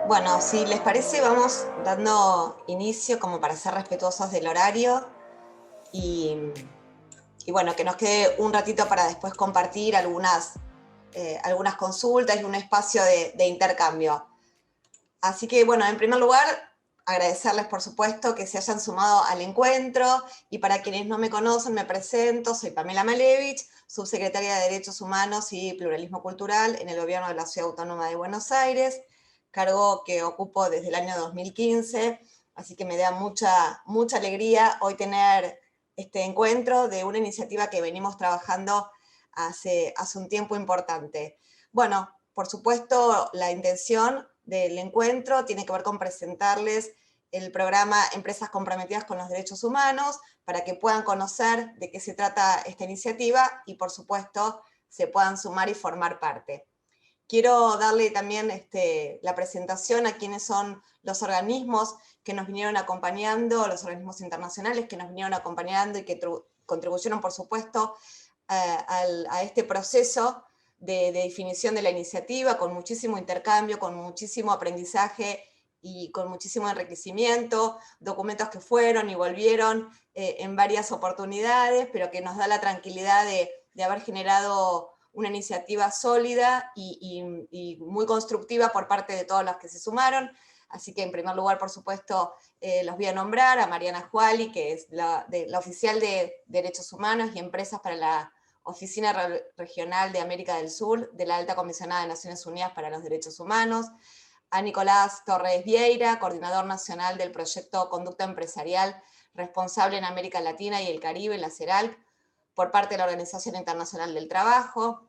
Bueno, si les parece, vamos dando inicio como para ser respetuosos del horario y, y bueno, que nos quede un ratito para después compartir algunas consultas y un espacio de intercambio. Así que bueno, en primer lugar, agradecerles por supuesto que se hayan sumado al encuentro y para quienes no me conocen me presento, soy Pamela Malevich, subsecretaria de Derechos Humanos y Pluralismo Cultural en el Gobierno de la Ciudad Autónoma de Buenos Aires, cargo que ocupo desde el año 2015, así que me da mucha alegría hoy tener este encuentro de una iniciativa que venimos trabajando hace un tiempo importante. Bueno, por supuesto, la intención del encuentro tiene que ver con presentarles el programa Empresas Comprometidas con los Derechos Humanos para que puedan conocer de qué se trata esta iniciativa y, por supuesto, se puedan sumar y formar parte. Quiero darle también la presentación a quienes son los organismos que nos vinieron acompañando, los organismos internacionales que nos vinieron acompañando y que contribuyeron, por supuesto, a este proceso de definición de la iniciativa, con muchísimo intercambio, con muchísimo aprendizaje y con muchísimo enriquecimiento, documentos que fueron y volvieron en varias oportunidades, pero que nos da la tranquilidad de haber generado una iniciativa sólida y muy constructiva por parte de todos los que se sumaron. Así que en primer lugar, por supuesto, los voy a nombrar a Mariana Juali, que es la oficial de Derechos Humanos y Empresas para la Oficina Regional de América del Sur de la Alta Comisionada de Naciones Unidas para los Derechos Humanos, a Nicolás Torres Vieira, coordinador nacional del proyecto Conducta Empresarial Responsable en América Latina y el Caribe, la CERALC, por parte de la Organización Internacional del Trabajo,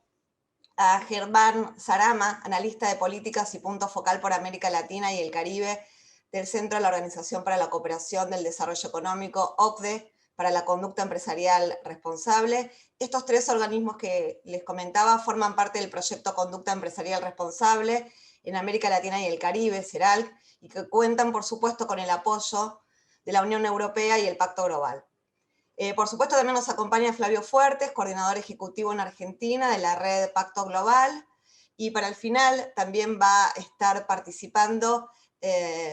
a Germán Sarama, analista de políticas y punto focal por América Latina y el Caribe del Centro de la Organización para la Cooperación del Desarrollo Económico, OCDE, para la conducta empresarial responsable. Estos tres organismos que les comentaba forman parte del proyecto Conducta Empresarial Responsable en América Latina y el Caribe, CERALC, y que cuentan, por supuesto, con el apoyo de la Unión Europea y el Pacto Global. Por supuesto, también nos acompaña Flavio Fuertes, coordinador ejecutivo en Argentina de la red Pacto Global. Y para el final también va a estar participando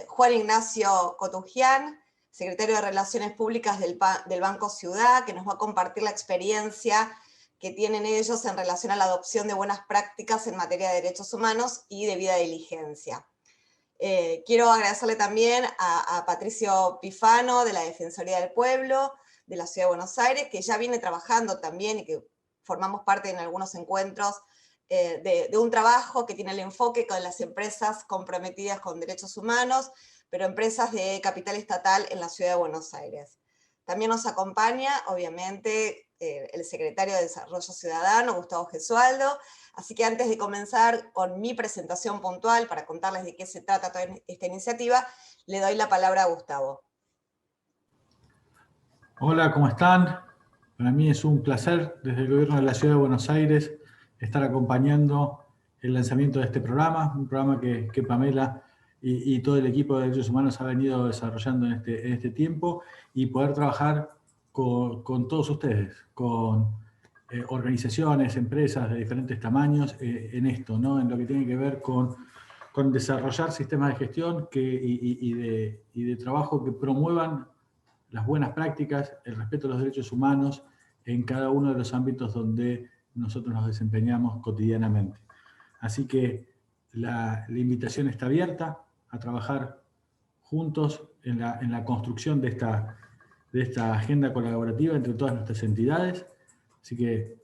Juan Ignacio Cotugian, secretario de Relaciones Públicas del Banco Ciudad, que nos va a compartir la experiencia que tienen ellos en relación a la adopción de buenas prácticas en materia de derechos humanos y debida diligencia. Quiero agradecerle también a Patricio Pifano, de la Defensoría del Pueblo, de la Ciudad de Buenos Aires, que ya viene trabajando también y que formamos parte en algunos encuentros de un trabajo que tiene el enfoque con las empresas comprometidas con derechos humanos, pero empresas de capital estatal en la Ciudad de Buenos Aires. También nos acompaña, obviamente, el secretario de Desarrollo Ciudadano, Gustavo Gesualdo. Así que antes de comenzar con mi presentación puntual para contarles de qué se trata toda esta iniciativa, le doy la palabra a Gustavo. Hola, ¿cómo están? Para mí es un placer desde el Gobierno de la Ciudad de Buenos Aires estar acompañando el lanzamiento de este programa, un programa que Pamela y todo el equipo de Derechos Humanos ha venido desarrollando en este tiempo y poder trabajar con todos ustedes, con organizaciones, empresas de diferentes tamaños en esto, ¿no? En lo que tiene que ver con desarrollar sistemas de gestión y de trabajo que promuevan las buenas prácticas, el respeto a los derechos humanos en cada uno de los ámbitos donde nosotros nos desempeñamos cotidianamente. Así que la invitación está abierta a trabajar juntos en la construcción de esta agenda colaborativa entre todas nuestras entidades. Así que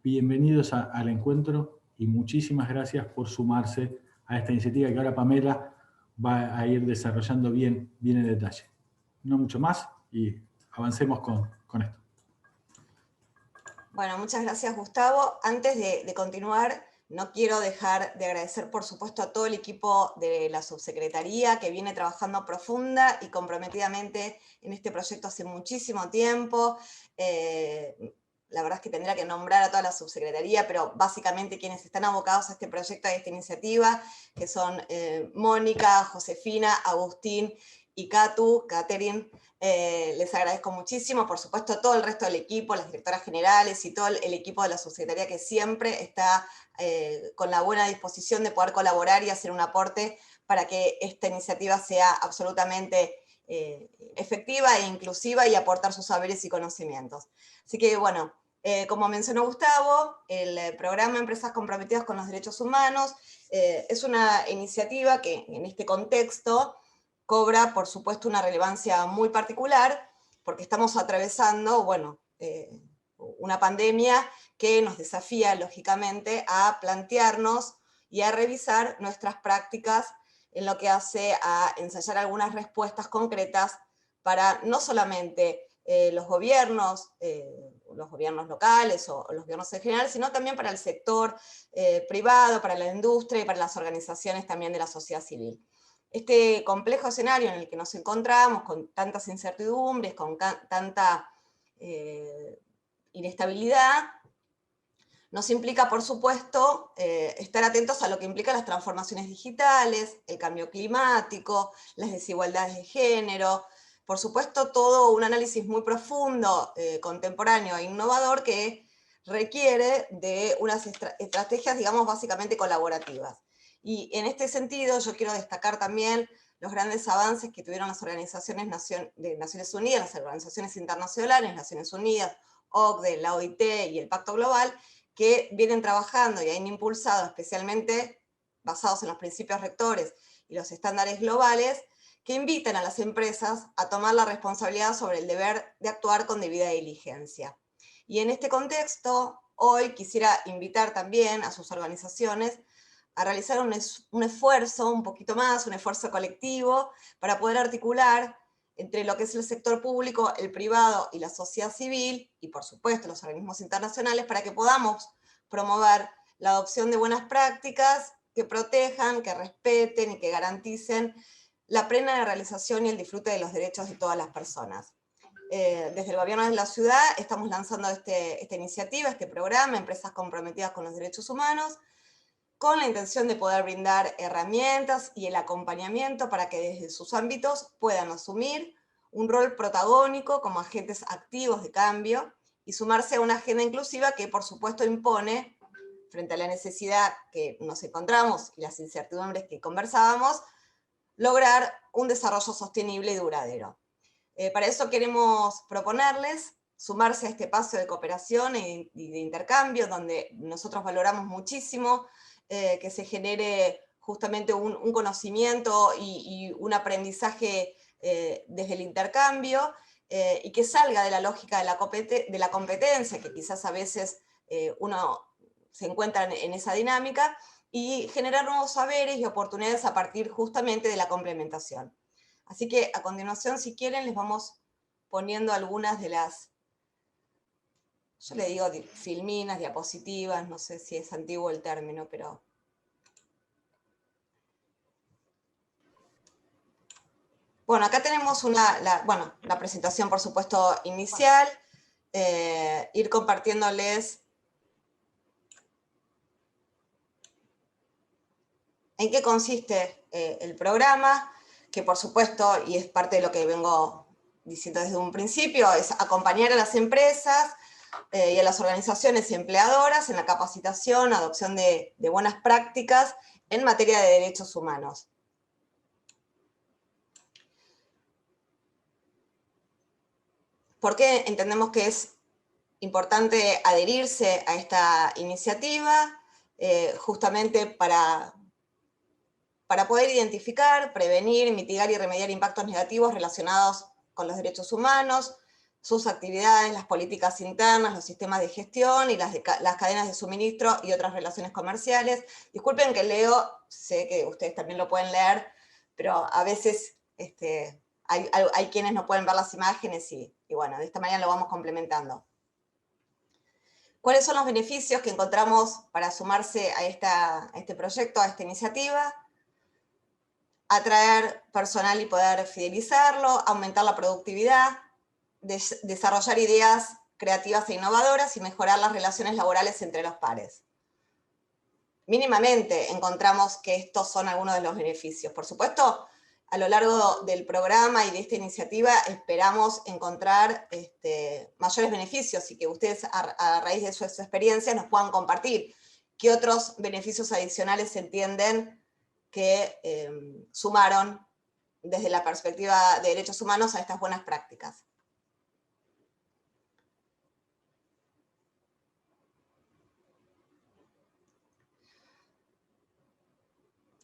bienvenidos al encuentro y muchísimas gracias por sumarse a esta iniciativa que ahora Pamela va a ir desarrollando bien en detalle. No mucho más y avancemos con esto. Bueno, muchas gracias, Gustavo. Antes de continuar, no quiero dejar de agradecer, por supuesto, a todo el equipo de la subsecretaría que viene trabajando profunda y comprometidamente en este proyecto hace muchísimo tiempo. La verdad es que tendría que nombrar a toda la subsecretaría, pero básicamente quienes están abocados a este proyecto, a esta iniciativa, que son Mónica, Josefina, Agustín y Catherine, les agradezco muchísimo, por supuesto todo el resto del equipo, las directoras generales y todo el equipo de la subsecretaría que siempre está con la buena disposición de poder colaborar y hacer un aporte para que esta iniciativa sea absolutamente efectiva e inclusiva y aportar sus saberes y conocimientos. Así que, bueno, como mencionó Gustavo, el programa Empresas Comprometidas con los Derechos Humanos es una iniciativa que en este contexto cobra, por supuesto, una relevancia muy particular, porque estamos atravesando, bueno, una pandemia que nos desafía, lógicamente, a plantearnos y a revisar nuestras prácticas en lo que hace a ensayar algunas respuestas concretas para no solamente los gobiernos locales o los gobiernos en general, sino también para el sector privado, para la industria y para las organizaciones también de la sociedad civil. Este complejo escenario en el que nos encontramos, con tantas incertidumbres, con tanta inestabilidad, nos implica, por supuesto, estar atentos a lo que implican las transformaciones digitales, el cambio climático, las desigualdades de género, por supuesto, todo un análisis muy profundo, contemporáneo e innovador que requiere de unas estrategias, digamos, básicamente colaborativas. Y en este sentido yo quiero destacar también los grandes avances que tuvieron las organizaciones de Naciones Unidas, las organizaciones internacionales, Naciones Unidas, OCDE, la OIT y el Pacto Global, que vienen trabajando y han impulsado, especialmente basados en los principios rectores y los estándares globales, que invitan a las empresas a tomar la responsabilidad sobre el deber de actuar con debida diligencia. Y en este contexto, hoy quisiera invitar también a sus organizaciones a realizar un esfuerzo, un poquito más, un esfuerzo colectivo, para poder articular entre lo que es el sector público, el privado y la sociedad civil, y por supuesto los organismos internacionales, para que podamos promover la adopción de buenas prácticas que protejan, que respeten y que garanticen la plena realización y el disfrute de los derechos de todas las personas. Desde el gobierno de la ciudad estamos lanzando esta iniciativa, este programa, Empresas Comprometidas con los Derechos Humanos, con la intención de poder brindar herramientas y el acompañamiento para que desde sus ámbitos puedan asumir un rol protagónico como agentes activos de cambio y sumarse a una agenda inclusiva que, por supuesto, impone, frente a la necesidad que nos encontramos y las incertidumbres que conversábamos, lograr un desarrollo sostenible y duradero. Para eso queremos proponerles sumarse a este espacio de cooperación y de intercambio, donde nosotros valoramos muchísimo que se genere justamente un conocimiento y un aprendizaje desde el intercambio, y que salga de la lógica de la competencia, que quizás a veces uno se encuentra en esa dinámica, y generar nuevos saberes y oportunidades a partir justamente de la complementación. Así que a continuación, si quieren, les vamos poniendo algunas de las, yo le digo filminas, diapositivas, no sé si es antiguo el término, pero... Bueno, acá tenemos la presentación, por supuesto, inicial, ir compartiéndoles en qué consiste el programa, que por supuesto, y es parte de lo que vengo diciendo desde un principio, es acompañar a las empresas y a las organizaciones empleadoras en la capacitación, adopción de buenas prácticas en materia de derechos humanos. ¿Por qué entendemos que es importante adherirse a esta iniciativa? Justamente para poder identificar, prevenir, mitigar y remediar impactos negativos relacionados con los derechos humanos, sus actividades, las políticas internas, los sistemas de gestión y las cadenas de suministro y otras relaciones comerciales. Disculpen que leo, sé que ustedes también lo pueden leer, pero a veces hay quienes no pueden ver las imágenes y bueno, de esta manera lo vamos complementando. ¿Cuáles son los beneficios que encontramos para sumarse a este proyecto, a esta iniciativa? Atraer personal y poder fidelizarlo, aumentar la productividad, desarrollar ideas creativas e innovadoras y mejorar las relaciones laborales entre los pares. Mínimamente encontramos que estos son algunos de los beneficios. Por supuesto, a lo largo del programa y de esta iniciativa esperamos encontrar mayores beneficios y que ustedes a raíz de sus experiencias nos puedan compartir qué otros beneficios adicionales entienden que sumaron desde la perspectiva de derechos humanos a estas buenas prácticas.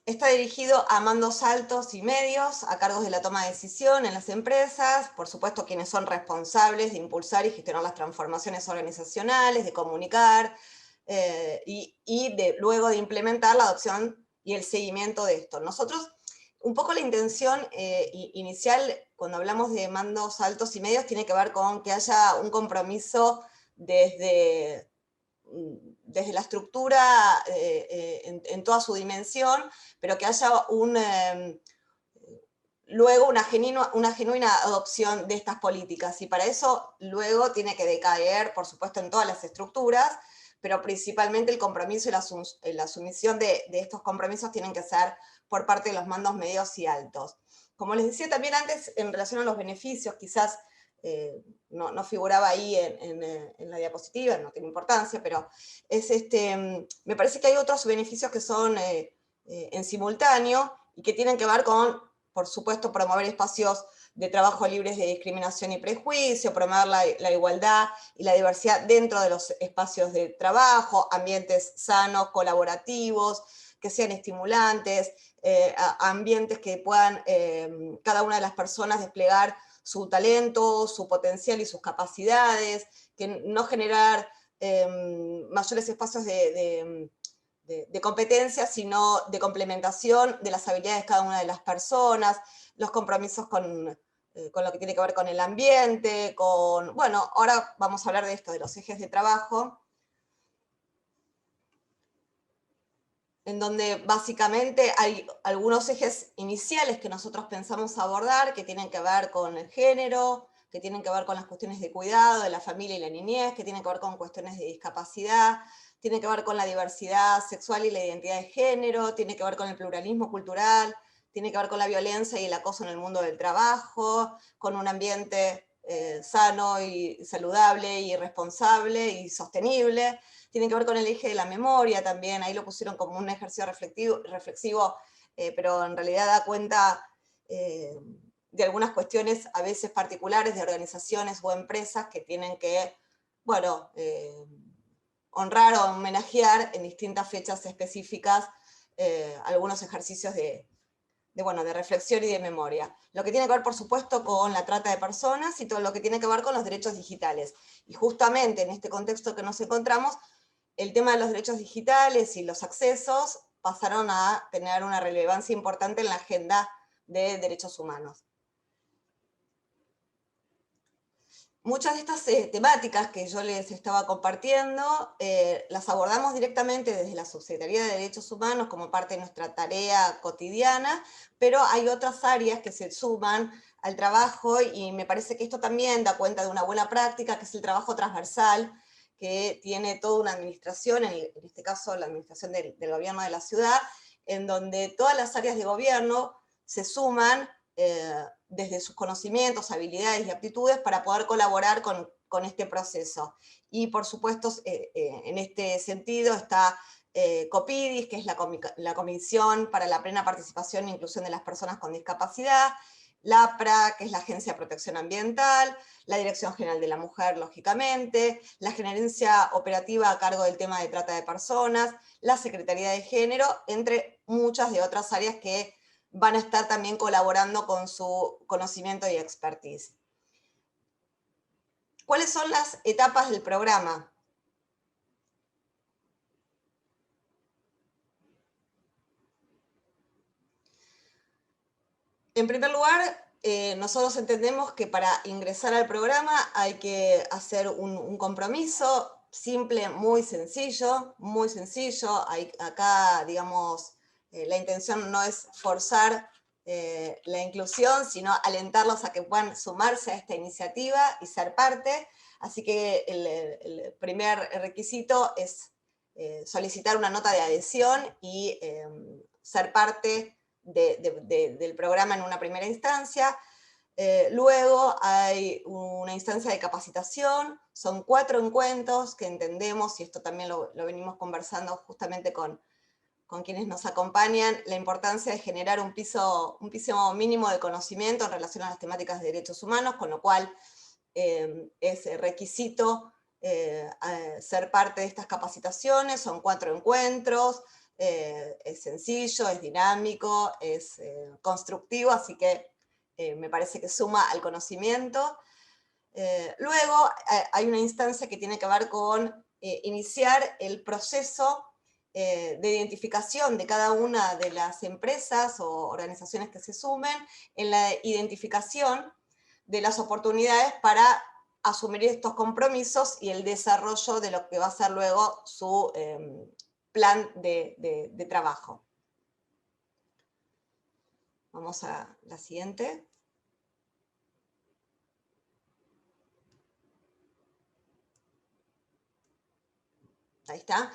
Está dirigido a mandos altos y medios, a cargos de la toma de decisión en las empresas, por supuesto quienes son responsables de impulsar y gestionar las transformaciones organizacionales, de comunicar, luego de implementar la adopción y el seguimiento de esto. Nosotros, un poco la intención inicial, cuando hablamos de mandos altos y medios, tiene que ver con que haya un compromiso desde la estructura en toda su dimensión, pero que haya luego una genuina adopción de estas políticas, y para eso luego tiene que decaer, por supuesto, en todas las estructuras, pero principalmente el compromiso y la sumisión de estos compromisos tienen que ser por parte de los mandos medios y altos. Como les decía también antes, en relación a los beneficios, quizás no figuraba ahí en la diapositiva, no tiene importancia, pero me parece que hay otros beneficios que son en simultáneo y que tienen que ver con, por supuesto, promover espacios de trabajo libres de discriminación y prejuicio, promover la igualdad y la diversidad dentro de los espacios de trabajo, ambientes sanos, colaborativos, que sean estimulantes, ambientes que puedan cada una de las personas desplegar su talento, su potencial y sus capacidades, que no generar mayores espacios de competencia, sino de complementación de las habilidades de cada una de las personas, los compromisos con lo que tiene que ver con el ambiente, bueno, ahora vamos a hablar de esto, de los ejes de trabajo, en donde básicamente hay algunos ejes iniciales que nosotros pensamos abordar, que tienen que ver con el género, que tienen que ver con las cuestiones de cuidado de la familia y la niñez, que tienen que ver con cuestiones de discapacidad, tiene que ver con la diversidad sexual y la identidad de género, tiene que ver con el pluralismo cultural, tiene que ver con la violencia y el acoso en el mundo del trabajo, con un ambiente sano y saludable y responsable y sostenible. Tiene que ver con el eje de la memoria también, ahí lo pusieron como un ejercicio reflexivo, pero en realidad da cuenta de algunas cuestiones a veces particulares de organizaciones o empresas que tienen que, bueno, honrar o homenajear en distintas fechas específicas algunos ejercicios de reflexión y de memoria. Lo que tiene que ver, por supuesto, con la trata de personas y todo lo que tiene que ver con los derechos digitales. Y justamente en este contexto que nos encontramos, el tema de los derechos digitales y los accesos pasaron a tener una relevancia importante en la agenda de derechos humanos. Muchas de estas temáticas que yo les estaba compartiendo las abordamos directamente desde la Subsecretaría de Derechos Humanos como parte de nuestra tarea cotidiana, pero hay otras áreas que se suman al trabajo y me parece que esto también da cuenta de una buena práctica, que es el trabajo transversal, que tiene toda una administración, en este caso la administración del gobierno de la ciudad, en donde todas las áreas de gobierno se suman desde sus conocimientos, habilidades y aptitudes para poder colaborar con este proceso. Y por supuesto, en este sentido está COPIDIS, que es la Comisión para la Plena Participación e Inclusión de las Personas con Discapacidad, la APRA, que es la Agencia de Protección Ambiental, la Dirección General de la Mujer, lógicamente, la Gerencia Operativa a cargo del tema de trata de personas, la Secretaría de Género, entre muchas de otras áreas que van a estar también colaborando con su conocimiento y expertise. ¿Cuáles son las etapas del programa? En primer lugar, nosotros entendemos que para ingresar al programa hay que hacer un compromiso simple, muy sencillo, muy sencillo. Acá, digamos, la intención no es forzar la inclusión, sino alentarlos a que puedan sumarse a esta iniciativa y ser parte. Así que el primer requisito es solicitar una nota de adhesión y ser parte del programa en una primera instancia. Luego hay una instancia de capacitación, son 4 encuentros que entendemos, y esto también lo venimos conversando justamente con con quienes nos acompañan, la importancia de generar un piso mínimo de conocimiento en relación a las temáticas de derechos humanos, con lo cual es requisito ser parte de estas capacitaciones. Son 4 encuentros, es sencillo, es dinámico, es constructivo, así que me parece que suma al conocimiento. Luego hay una instancia que tiene que ver con iniciar el proceso de identificación de cada una de las empresas o organizaciones que se sumen, en la identificación de las oportunidades para asumir estos compromisos y el desarrollo de lo que va a ser luego su plan de trabajo. Vamos a la siguiente. Ahí está.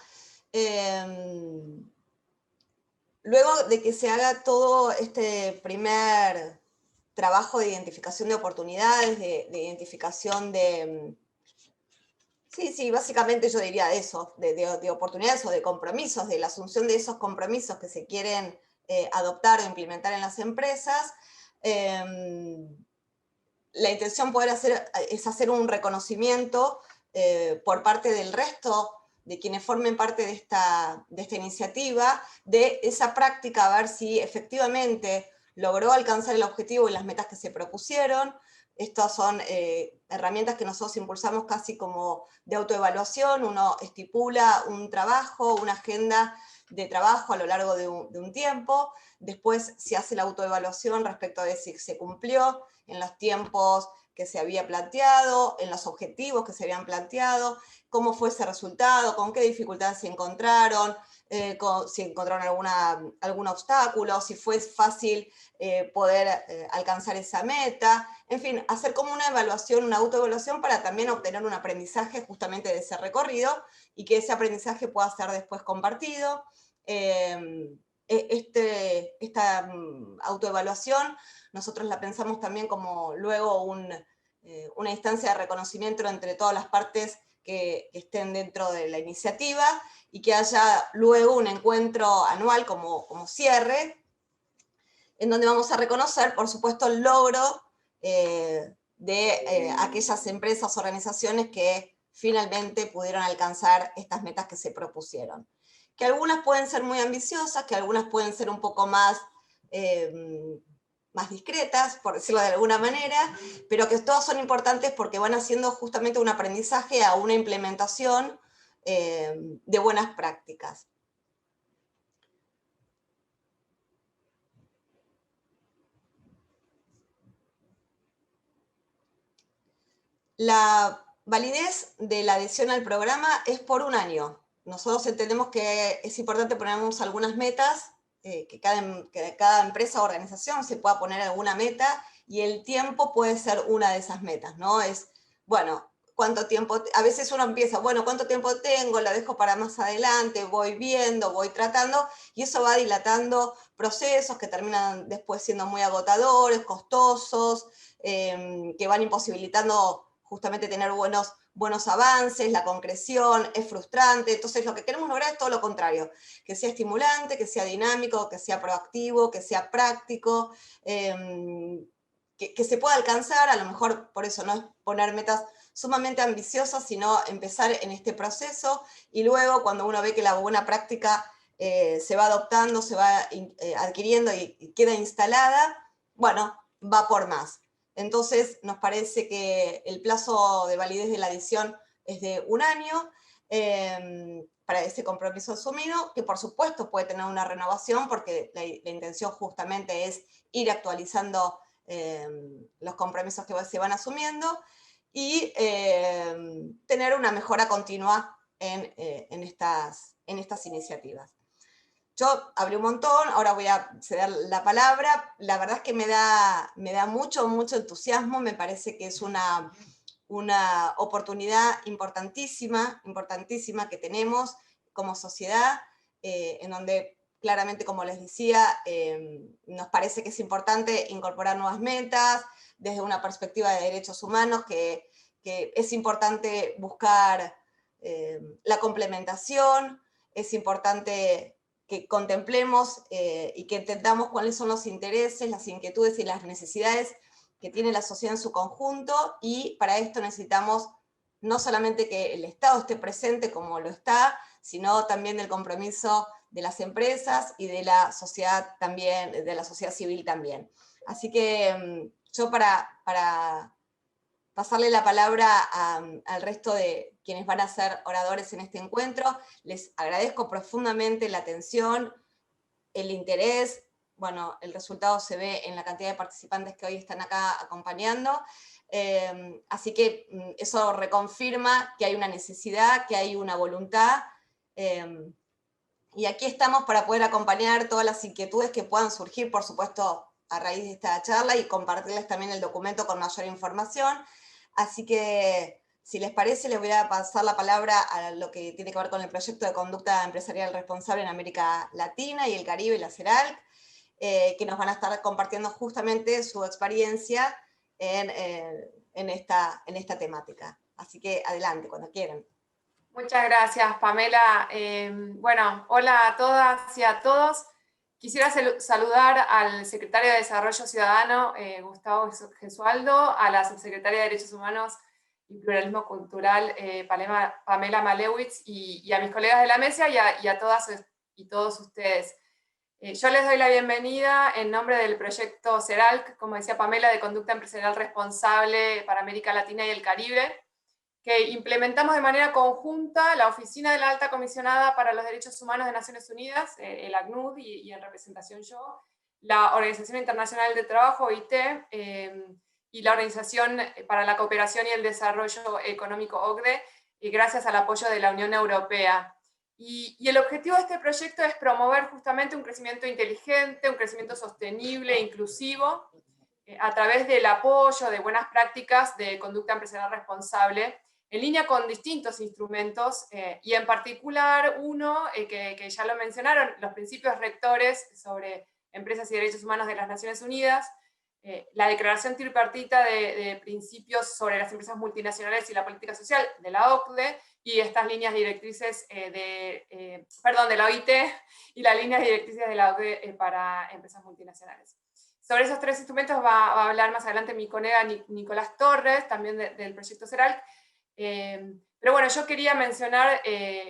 Luego de que se haga todo este primer trabajo de identificación de oportunidades, de identificación de... Sí, básicamente yo diría eso, de oportunidades o de compromisos, de la asunción de esos compromisos que se quieren adoptar o implementar en las empresas. La intención es hacer un reconocimiento por parte del resto de quienes formen parte de esta iniciativa, de esa práctica, a ver si efectivamente logró alcanzar el objetivo y las metas que se propusieron. Estas son herramientas que nosotros impulsamos casi como de autoevaluación. Uno estipula un trabajo, una agenda de trabajo a lo largo de un tiempo. Después se hace la autoevaluación respecto de si se cumplió en los tiempos que se había planteado, en los objetivos que se habían planteado, cómo fue ese resultado, con qué dificultades se encontraron, si encontraron algún obstáculo, si fue fácil poder alcanzar esa meta. En fin, hacer como una evaluación, una autoevaluación para también obtener un aprendizaje justamente de ese recorrido y que ese aprendizaje pueda ser después compartido. Esta autoevaluación nosotros la pensamos también como luego una instancia de reconocimiento entre todas las partes que estén dentro de la iniciativa y que haya luego un encuentro anual como cierre, en donde vamos a reconocer, por supuesto, el logro de aquellas empresas o organizaciones que finalmente pudieron alcanzar estas metas que se propusieron. Que algunas pueden ser muy ambiciosas, que algunas pueden ser un poco más discretas, por decirlo de alguna manera, pero que todas son importantes porque van haciendo justamente un aprendizaje a una implementación de buenas prácticas. La validez de la adhesión al programa es por 1 año. Nosotros entendemos que es importante ponernos algunas metas, que cada empresa o organización se pueda poner alguna meta, y el tiempo puede ser una de esas metas, ¿no? Es, bueno, ¿cuánto tiempo? A veces uno empieza, bueno, ¿cuánto tiempo tengo? La dejo para más adelante, voy viendo, voy tratando, y eso va dilatando procesos que terminan después siendo muy agotadores, costosos, que van imposibilitando justamente tener buenos avances, la concreción, es frustrante. Entonces lo que queremos lograr es todo lo contrario, que sea estimulante, que sea dinámico, que sea proactivo, que sea práctico, que se pueda alcanzar. A lo mejor por eso no es poner metas sumamente ambiciosas, sino empezar en este proceso y luego cuando uno ve que la buena práctica se va adoptando, se va adquiriendo y queda instalada, bueno, va por más. Entonces nos parece que el plazo de validez de la adhesión es de 1 año para ese compromiso asumido, que por supuesto puede tener una renovación porque la intención justamente es ir actualizando los compromisos que se van asumiendo y tener una mejora continua en estas iniciativas. Yo hablé un montón, ahora voy a ceder la palabra. La verdad es que me da mucho entusiasmo, me parece que es una oportunidad importantísima que tenemos como sociedad, en donde claramente, como les decía, nos parece que es importante incorporar nuevas metas desde una perspectiva de derechos humanos, que es importante buscar la complementación, es importante que contemplemos y que entendamos cuáles son los intereses, las inquietudes y las necesidades que tiene la sociedad en su conjunto, y para esto necesitamos no solamente que el Estado esté presente como lo está, sino también del compromiso de las empresas y de la sociedad también, de la sociedad civil también. Así que yo para pasarle la palabra al resto de quienes van a ser oradores en este encuentro, les agradezco profundamente la atención, el interés. Bueno, el resultado se ve en la cantidad de participantes que hoy están acá acompañando. Así que eso reconfirma que hay una necesidad, que hay una voluntad. Y aquí estamos para poder acompañar todas las inquietudes que puedan surgir, por supuesto, a raíz de esta charla, y compartirles también el documento con mayor información. Así que, si les parece, les voy a pasar la palabra a lo que tiene que ver con el proyecto de conducta empresarial responsable en América Latina y el Caribe, la CERALC, que nos van a estar compartiendo justamente su experiencia en esta temática. Así que adelante, cuando quieran. Muchas gracias, Pamela. Bueno, hola a todas y a todos. Quisiera saludar al secretario de Desarrollo Ciudadano, Gustavo Gesualdo, a la subsecretaria de Derechos Humanos y Pluralismo Cultural, Pamela Malewitz, y a mis colegas de la mesa y a todas y todos ustedes. Yo les doy la bienvenida en nombre del proyecto CERALC, como decía Pamela, de Conducta Empresarial Responsable para América Latina y el Caribe, que implementamos de manera conjunta la Oficina de la Alta Comisionada para los Derechos Humanos de Naciones Unidas, el ACNUD, y en representación yo, la Organización Internacional del Trabajo, OIT, y la Organización para la Cooperación y el Desarrollo Económico, OCDE, y gracias al apoyo de la Unión Europea. Y el objetivo de este proyecto es promover justamente un crecimiento inteligente, un crecimiento sostenible e inclusivo, a través del apoyo de buenas prácticas de conducta empresarial responsable, en línea con distintos instrumentos, y en particular uno que ya lo mencionaron, los principios rectores sobre empresas y derechos humanos de las Naciones Unidas, la declaración tripartita de principios sobre las empresas multinacionales y la política social de la OCDE, y estas líneas directrices de la OIT, y las líneas directrices de la OCDE para empresas multinacionales. Sobre esos tres instrumentos va a hablar más adelante mi colega Nicolás Torres, también del proyecto CERALC. Pero bueno, yo quería mencionar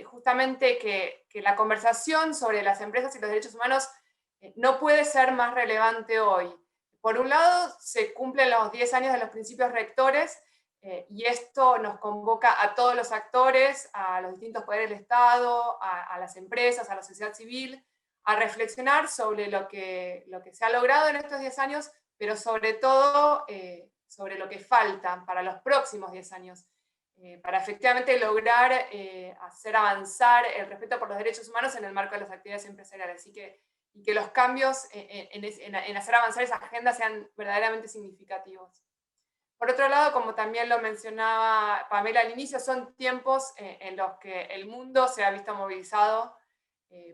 justamente que la conversación sobre las empresas y los derechos humanos no puede ser más relevante hoy. Por un lado, se cumplen los 10 años de los principios rectores, y esto nos convoca a todos los actores, a los distintos poderes del Estado, a las empresas, a la sociedad civil, a reflexionar sobre lo que se ha logrado en estos 10 años, pero sobre todo sobre lo que falta para los próximos 10 años, para efectivamente lograr hacer avanzar el respeto por los derechos humanos en el marco de las actividades empresariales, y que los cambios en hacer avanzar esa agenda sean verdaderamente significativos. Por otro lado, como también lo mencionaba Pamela al inicio, son tiempos en los que el mundo se ha visto movilizado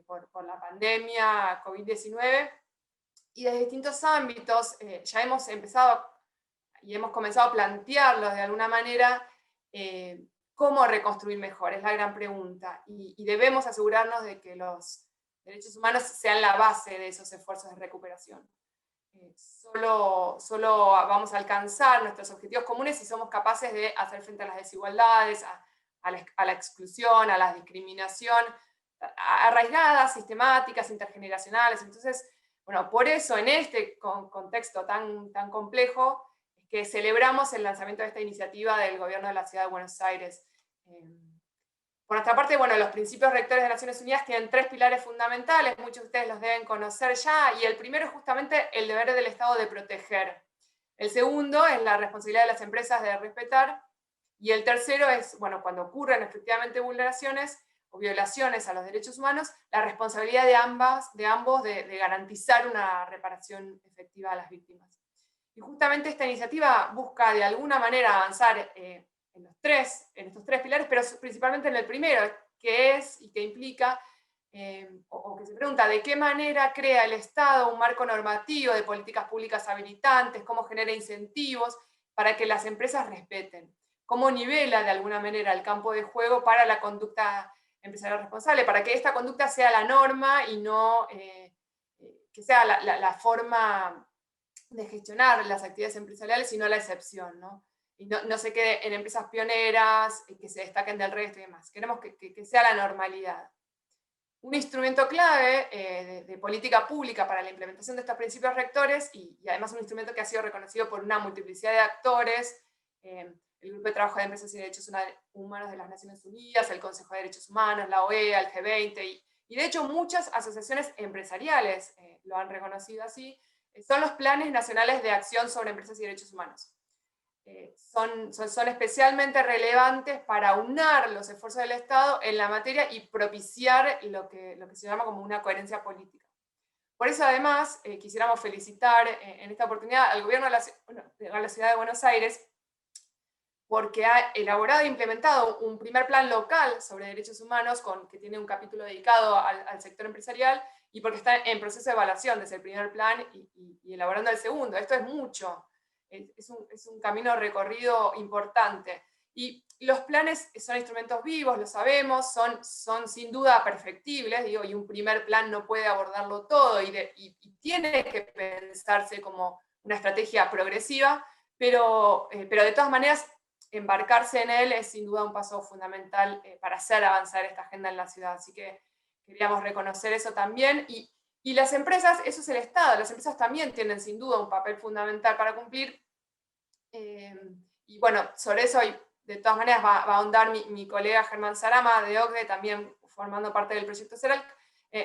por la pandemia COVID-19, y desde distintos ámbitos ya hemos empezado y hemos comenzado a plantearlos de alguna manera, cómo reconstruir mejor, es la gran pregunta, y debemos asegurarnos de que los derechos humanos sean la base de esos esfuerzos de recuperación. Solo vamos a alcanzar nuestros objetivos comunes si somos capaces de hacer frente a las desigualdades, a la exclusión, a la discriminación, arraigadas, sistemáticas, intergeneracionales. Entonces, bueno, por eso en este contexto tan complejo es que celebramos el lanzamiento de esta iniciativa del Gobierno de la Ciudad de Buenos Aires. Por nuestra parte, bueno, los principios rectores de Naciones Unidas tienen 3 pilares fundamentales, muchos de ustedes los deben conocer ya, y el primero es justamente el deber del Estado de proteger. El segundo es la responsabilidad de las empresas de respetar, y el tercero es, bueno, cuando ocurren efectivamente vulneraciones o violaciones a los derechos humanos, la responsabilidad de ambos de garantizar una reparación efectiva a las víctimas. Y justamente esta iniciativa busca de alguna manera avanzar en estos tres pilares, pero principalmente en el primero, que es y que implica, o que se pregunta, ¿de qué manera crea el Estado un marco normativo de políticas públicas habilitantes? ¿Cómo genera incentivos para que las empresas respeten? ¿Cómo nivela de alguna manera el campo de juego para la conducta empresarial responsable, para que esta conducta sea la norma y no que sea la forma de gestionar las actividades empresariales, sino la excepción, ¿no? Y no se quede en empresas pioneras, que se destaquen del resto y demás. Queremos que sea la normalidad. Un instrumento clave de política pública para la implementación de estos principios rectores, y además un instrumento que ha sido reconocido por una multiplicidad de actores, el Grupo de Trabajo de Empresas y Derechos Humanos de las Naciones Unidas, el Consejo de Derechos Humanos, la OEA, el G20, y de hecho muchas asociaciones empresariales lo han reconocido así, son los Planes Nacionales de Acción sobre Empresas y Derechos Humanos. Son especialmente relevantes para aunar los esfuerzos del Estado en la materia y propiciar lo que se llama como una coherencia política. Por eso, además, quisiéramos felicitar en esta oportunidad al gobierno de la Ciudad de Buenos Aires, porque ha elaborado e implementado un primer plan local sobre derechos humanos que tiene un capítulo dedicado al sector empresarial, y porque está en proceso de evaluación desde el primer plan y elaborando el segundo. Esto es mucho. Es un camino recorrido importante. Y los planes son instrumentos vivos, lo sabemos, son sin duda perfectibles, digo, y un primer plan no puede abordarlo todo, y tiene que pensarse como una estrategia progresiva, pero de todas maneras, embarcarse en él es sin duda un paso fundamental para hacer avanzar esta agenda en la ciudad. Así que queríamos reconocer eso también. Y las empresas, eso es el Estado, las empresas también tienen sin duda un papel fundamental para cumplir. Y bueno, sobre eso de todas maneras va a ahondar mi colega Germán Sarama de OCDE, también formando parte del proyecto CERALC.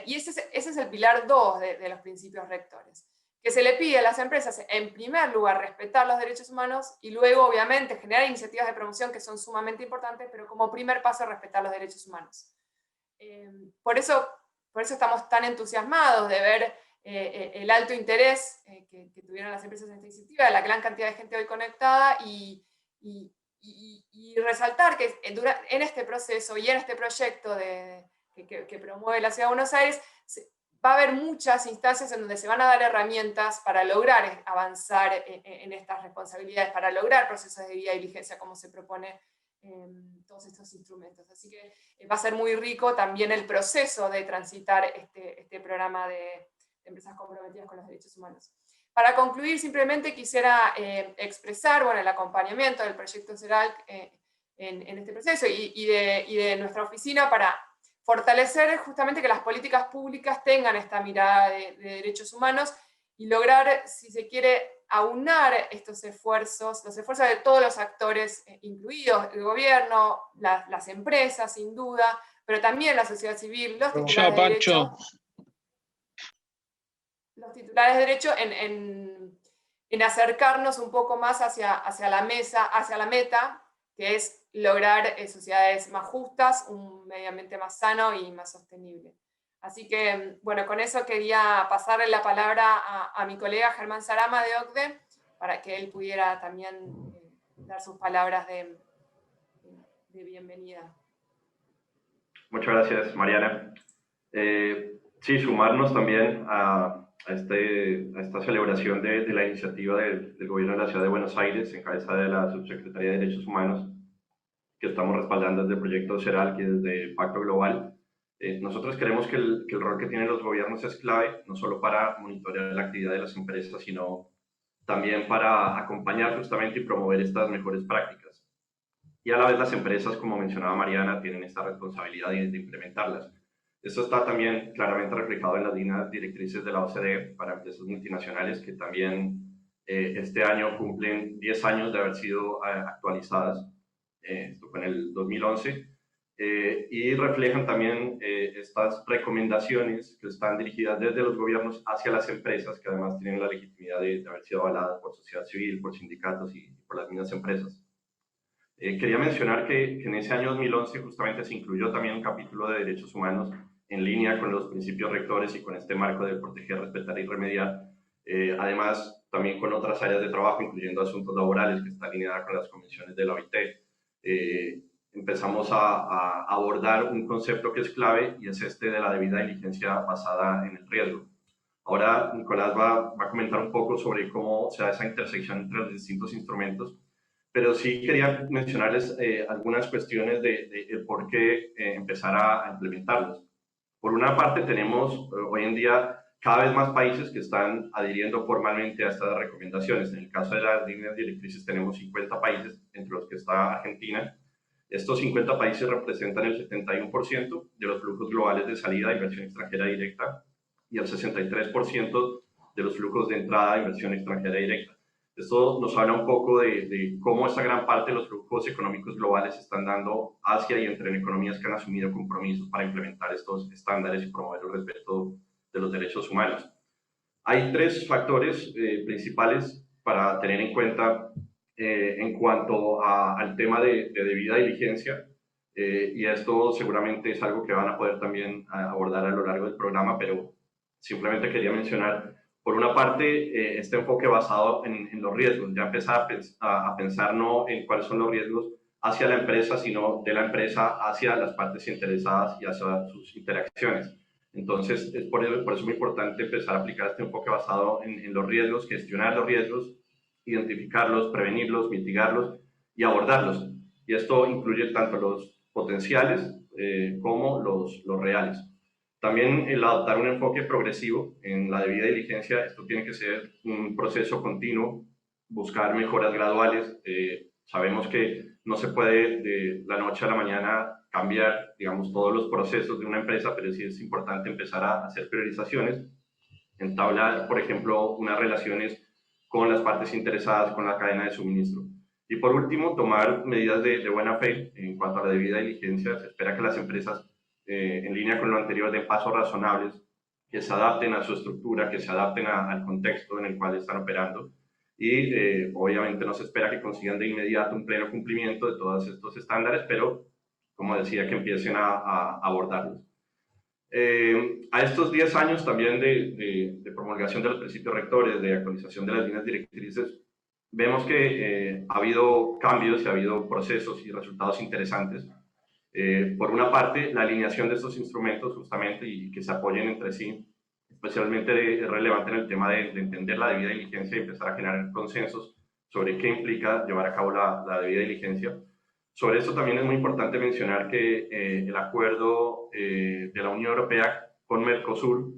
Y ese es el pilar 2 de los principios rectores, que se le pide a las empresas, en primer lugar, respetar los derechos humanos, y luego, obviamente, generar iniciativas de promoción que son sumamente importantes, pero como primer paso, respetar los derechos humanos. Por eso estamos tan entusiasmados de ver el alto interés que tuvieron las empresas en esta iniciativa, la gran cantidad de gente hoy conectada, y resaltar que en este proceso y en este proyecto que promueve la Ciudad de Buenos Aires, va a haber muchas instancias en donde se van a dar herramientas para lograr avanzar en estas responsabilidades, para lograr procesos de debida diligencia, como se propone todos estos instrumentos. Así que va a ser muy rico también el proceso de transitar este programa de empresas comprometidas con los derechos humanos. Para concluir, simplemente quisiera expresar el acompañamiento del proyecto CERALC en este proceso y de nuestra oficina para fortalecer justamente que las políticas públicas tengan esta mirada de derechos humanos y lograr, si se quiere, aunar estos esfuerzos, los esfuerzos de todos los actores incluidos, el gobierno, las empresas, sin duda, pero también la sociedad civil, los titulares de derecho. Los titulares de derecho en acercarnos un poco más hacia la meta, que es lograr sociedades más justas, un medio ambiente más sano y más sostenible. Así que, bueno, con eso quería pasarle la palabra a mi colega Germán Sarama de OCDE, para que él pudiera también dar sus palabras de bienvenida. Muchas gracias, Mariana. Sí, sumarnos también a esta celebración de la iniciativa del Gobierno de la Ciudad de Buenos Aires, en cabeza de la Subsecretaría de Derechos Humanos, que estamos respaldando desde el proyecto CERALC y desde Pacto Global. Nosotros creemos que el rol que tienen los gobiernos es clave, no solo para monitorear la actividad de las empresas, sino también para acompañar justamente y promover estas mejores prácticas. Y a la vez las empresas, como mencionaba Mariana, tienen esta responsabilidad de implementarlas. Esto está también claramente reflejado en las líneas directrices de la OCDE para empresas multinacionales, que también este año cumplen 10 años de haber sido actualizadas. Esto fue en el 2011. Y reflejan también estas recomendaciones que están dirigidas desde los gobiernos hacia las empresas, que además tienen la legitimidad de haber sido avaladas por sociedad civil, por sindicatos y por las mismas empresas. Quería mencionar que en ese año 2011 justamente se incluyó también un capítulo de derechos humanos en línea con los principios rectores y con este marco de proteger, respetar y remediar. Además, también con otras áreas de trabajo, incluyendo asuntos laborales, que está alineada con las convenciones de la OIT. Empezamos a abordar un concepto que es clave, y es este de la debida diligencia basada en el riesgo. Ahora Nicolás va a comentar un poco sobre cómo se da esa intersección entre los distintos instrumentos, pero sí quería mencionarles algunas cuestiones de por qué empezar a implementarlos. Por una parte, tenemos hoy en día cada vez más países que están adhiriendo formalmente a estas recomendaciones. En el caso de las líneas directrices tenemos 50 países, entre los que está Argentina. Estos 50 países representan el 71% de los flujos globales de salida de inversión extranjera directa y el 63% de los flujos de entrada de inversión extranjera directa. Esto nos habla un poco de cómo esa gran parte de los flujos económicos globales se están dando hacia y entre economías que han asumido compromisos para implementar estos estándares y promover el respeto de los derechos humanos. Hay tres factores principales para tener en cuenta en cuanto al tema de debida diligencia, y esto seguramente es algo que van a poder también abordar a lo largo del programa, pero simplemente quería mencionar, por una parte, este enfoque basado en los riesgos, ya empezar a pensar no en cuáles son los riesgos hacia la empresa, sino de la empresa hacia las partes interesadas y hacia sus interacciones. Entonces, es por eso muy importante empezar a aplicar este enfoque basado en los riesgos, gestionar los riesgos, identificarlos, prevenirlos, mitigarlos y abordarlos. Y esto incluye tanto los potenciales como los reales. También el adoptar un enfoque progresivo en la debida diligencia, esto tiene que ser un proceso continuo, buscar mejoras graduales. Sabemos que no se puede de la noche a la mañana cambiar, digamos, todos los procesos de una empresa, pero sí es importante empezar a hacer priorizaciones, entablar, por ejemplo, unas relaciones con las partes interesadas, con la cadena de suministro. Y por último, tomar medidas de buena fe en cuanto a la debida diligencia. Se espera que las empresas, en línea con lo anterior, den pasos razonables, que se adapten a su estructura, que se adapten al contexto en el cual están operando. Y obviamente no se espera que consigan de inmediato un pleno cumplimiento de todos estos estándares, pero, como decía, que empiecen a abordarlos. A estos 10 años también de promulgación de los principios rectores, de actualización de las líneas directrices, vemos que ha habido cambios y ha habido procesos y resultados interesantes. Por una parte, la alineación de estos instrumentos justamente y que se apoyen entre sí, especialmente es relevante en el tema de entender la debida diligencia y empezar a generar consensos sobre qué implica llevar a cabo la debida diligencia. Sobre esto también es muy importante mencionar que el acuerdo de la Unión Europea con Mercosur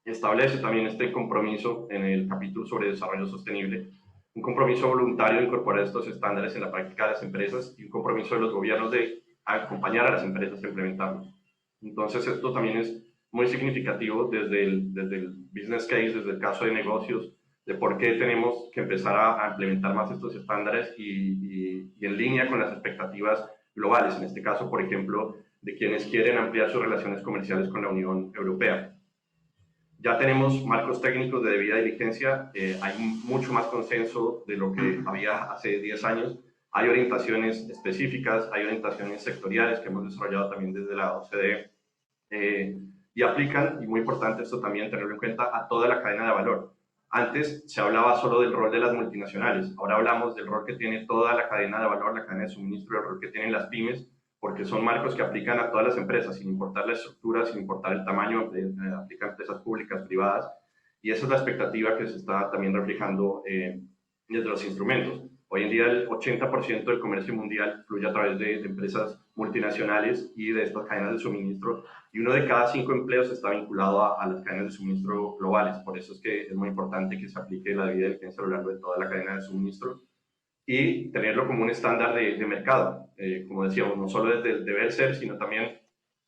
establece también este compromiso en el capítulo sobre desarrollo sostenible, un compromiso voluntario de incorporar estos estándares en la práctica de las empresas y un compromiso de los gobiernos de acompañar a las empresas a implementarlos. Entonces esto también es muy significativo desde el business case, desde el caso de negocios, de por qué tenemos que empezar a implementar más estos estándares y en línea con las expectativas globales, en este caso, por ejemplo, de quienes quieren ampliar sus relaciones comerciales con la Unión Europea. Ya tenemos marcos técnicos de debida diligencia, hay mucho más consenso de lo que había hace 10 años, hay orientaciones específicas, hay orientaciones sectoriales que hemos desarrollado también desde la OCDE, y aplican, y muy importante esto también tenerlo en cuenta, a toda la cadena de valor. Antes se hablaba solo del rol de las multinacionales, ahora hablamos del rol que tiene toda la cadena de valor, la cadena de suministro, el rol que tienen las pymes, porque son marcos que aplican a todas las empresas, sin importar la estructura, sin importar el tamaño, aplican a empresas públicas, privadas, y esa es la expectativa que se está también reflejando desde los instrumentos. Hoy en día el 80% del comercio mundial fluye a través de empresas multinacionales y de estas cadenas de suministro, y 1 de cada 5 empleos está vinculado a las cadenas de suministro globales. Por eso es que es muy importante que se aplique la debida diligencia a lo largo de toda la cadena de suministro y tenerlo como un estándar de mercado, como decíamos, no solo desde el deber ser, sino también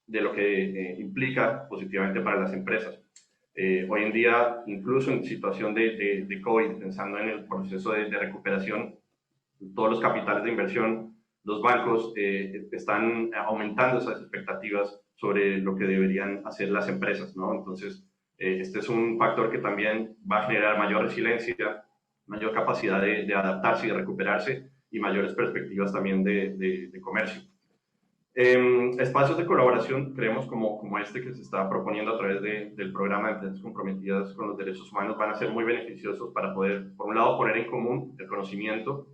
de lo que implica positivamente para las empresas. Hoy en día, incluso en situación de COVID, pensando en el proceso de recuperación, todos los capitales de inversión, los bancos están aumentando esas expectativas sobre lo que deberían hacer las empresas, ¿no? Entonces, este es un factor que también va a generar mayor resiliencia, mayor capacidad de adaptarse y de recuperarse y mayores perspectivas también de comercio. Espacios de colaboración, creemos como este que se está proponiendo a través del programa de empresas comprometidas con los derechos humanos, van a ser muy beneficiosos para poder, por un lado, poner en común el conocimiento,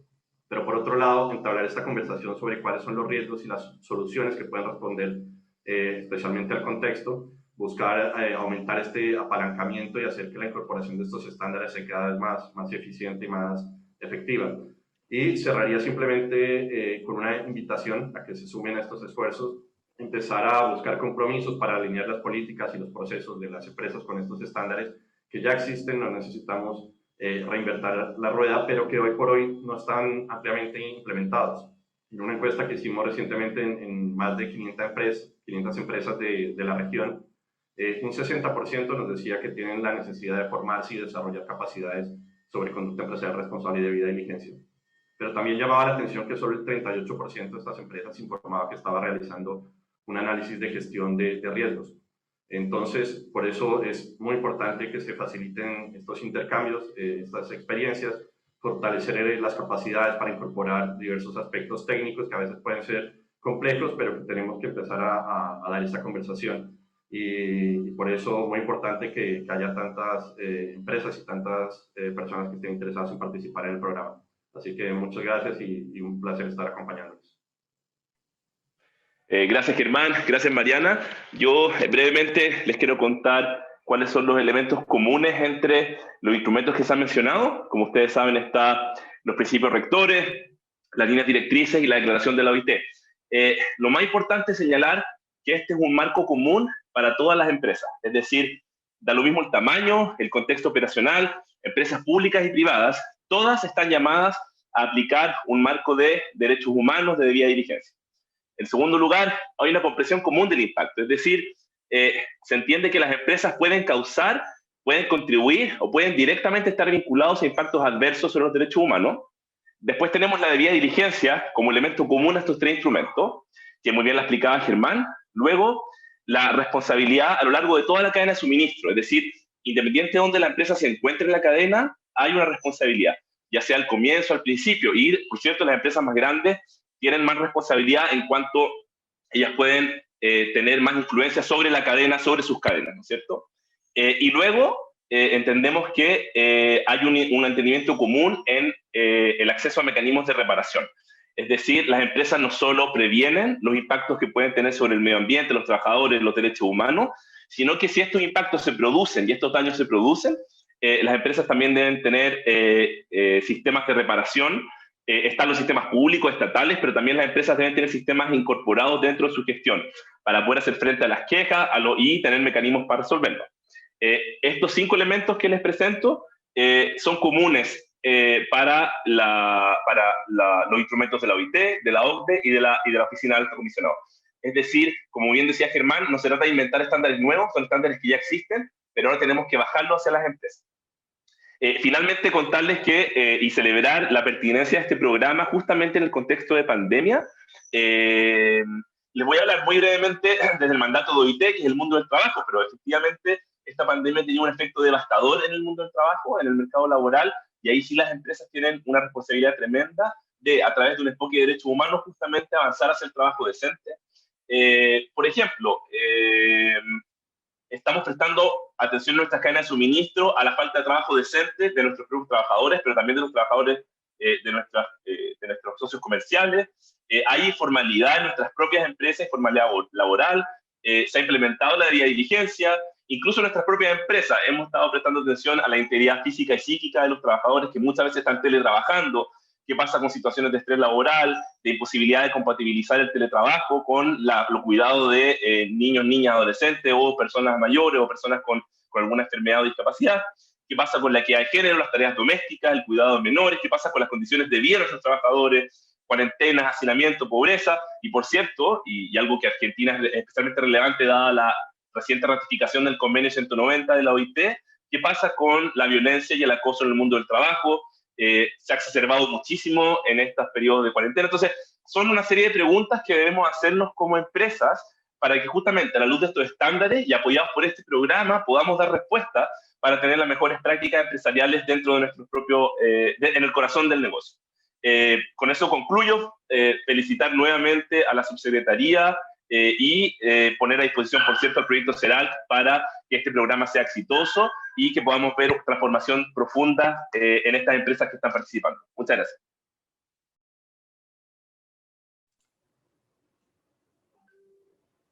pero por otro lado, entablar esta conversación sobre cuáles son los riesgos y las soluciones que pueden responder especialmente al contexto, buscar aumentar este apalancamiento y hacer que la incorporación de estos estándares sea cada vez más eficiente y más efectiva. Y cerraría simplemente con una invitación a que se sumen a estos esfuerzos, empezar a buscar compromisos para alinear las políticas y los procesos de las empresas con estos estándares que ya existen, no necesitamos reinventar la rueda, pero que hoy por hoy no están ampliamente implementados. En una encuesta que hicimos recientemente en más de 500 empresas de la región, un 60% nos decía que tienen la necesidad de formarse y desarrollar capacidades sobre conducta empresarial responsable y debida diligencia. Pero también llamaba la atención que solo el 38% de estas empresas informaba que estaba realizando un análisis de gestión de riesgos. Entonces, por eso es muy importante que se faciliten estos intercambios, estas experiencias, fortalecer las capacidades para incorporar diversos aspectos técnicos que a veces pueden ser complejos, pero que tenemos que empezar a dar esta conversación. Y por eso muy importante que haya tantas empresas y tantas personas que estén interesadas en participar en el programa. Así que muchas gracias y un placer estar acompañándonos. Gracias, Germán. Gracias, Mariana. Yo brevemente les quiero contar cuáles son los elementos comunes entre los instrumentos que se han mencionado. Como ustedes saben, están los principios rectores, las líneas directrices y la declaración de la OIT. Lo más importante es señalar que este es un marco común para todas las empresas. Es decir, da lo mismo el tamaño, el contexto operacional, empresas públicas y privadas, todas están llamadas a aplicar un marco de derechos humanos de debida diligencia. En segundo lugar, hay una comprensión común del impacto, es decir, se entiende que las empresas pueden causar, pueden contribuir o pueden directamente estar vinculados a impactos adversos sobre los derechos humanos. Después tenemos la debida diligencia como elemento común a estos tres instrumentos, que muy bien la explicaba Germán. Luego, la responsabilidad a lo largo de toda la cadena de suministro, es decir, independiente de donde la empresa se encuentre en la cadena, hay una responsabilidad, ya sea al comienzo, al principio, y por cierto, las empresas más grandes tienen más responsabilidad en cuanto ellas pueden tener más influencia sobre la cadena, sobre sus cadenas, ¿no es cierto? Y luego entendemos que hay un entendimiento común en el acceso a mecanismos de reparación. Es decir, las empresas no solo previenen los impactos que pueden tener sobre el medio ambiente, los trabajadores, los derechos humanos, sino que si estos impactos se producen y estos daños se producen, las empresas también deben tener sistemas de reparación. Están los sistemas públicos, estatales, pero también las empresas deben tener sistemas incorporados dentro de su gestión para poder hacer frente a las quejas y tener mecanismos para resolverlas. Estos 5 elementos que les presento son comunes para los instrumentos de la OIT, de la OCDE y de la Oficina del Alto Comisionado. Es decir, como bien decía Germán, no se trata de inventar estándares nuevos, son estándares que ya existen, pero ahora tenemos que bajarlos hacia las empresas. Finalmente, contarles que, y celebrar la pertinencia de este programa justamente en el contexto de pandemia. Les voy a hablar muy brevemente desde el mandato de OIT, que es el mundo del trabajo, pero efectivamente esta pandemia tenía un efecto devastador en el mundo del trabajo, en el mercado laboral, y ahí sí las empresas tienen una responsabilidad tremenda de, a través de un enfoque de derechos humanos, justamente avanzar hacia el trabajo decente. Por ejemplo, estamos prestando atención en nuestras cadenas de suministro a la falta de trabajo decente de nuestros propios trabajadores, pero también de los trabajadores de nuestros socios comerciales. Hay informalidad en nuestras propias empresas, informalidad laboral, se ha implementado la debida diligencia, incluso en nuestras propias empresas hemos estado prestando atención a la integridad física y psíquica de los trabajadores que muchas veces están teletrabajando. ¿Qué pasa con situaciones de estrés laboral, de imposibilidad de compatibilizar el teletrabajo con los cuidados de niños, niñas, adolescentes o personas mayores o personas con alguna enfermedad o discapacidad? ¿Qué pasa con la equidad de género, las tareas domésticas, el cuidado de menores? ¿Qué pasa con las condiciones de vida de nuestros trabajadores? Cuarentenas, hacinamiento, pobreza. Y por cierto, y algo que Argentina es especialmente relevante dada la reciente ratificación del convenio 190 de la OIT, ¿qué pasa con la violencia y el acoso en el mundo del trabajo? Se ha exacerbado muchísimo en estos periodos de cuarentena. Entonces, son una serie de preguntas que debemos hacernos como empresas para que justamente a la luz de estos estándares y apoyados por este programa podamos dar respuesta para tener las mejores prácticas empresariales dentro de nuestro propio, en el corazón del negocio. Con eso concluyo. Felicitar nuevamente a la subsecretaría y poner a disposición, por cierto, el proyecto CERALC para que este programa sea exitoso y que podamos ver transformación profunda en estas empresas que están participando. Muchas gracias.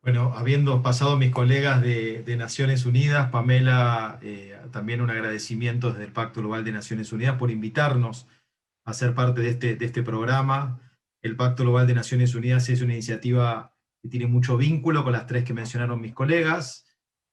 Bueno, habiendo pasado mis colegas de Naciones Unidas, Pamela, también un agradecimiento desde el Pacto Global de Naciones Unidas por invitarnos a ser parte de este programa. El Pacto Global de Naciones Unidas es una iniciativa que tiene mucho vínculo con las tres que mencionaron mis colegas,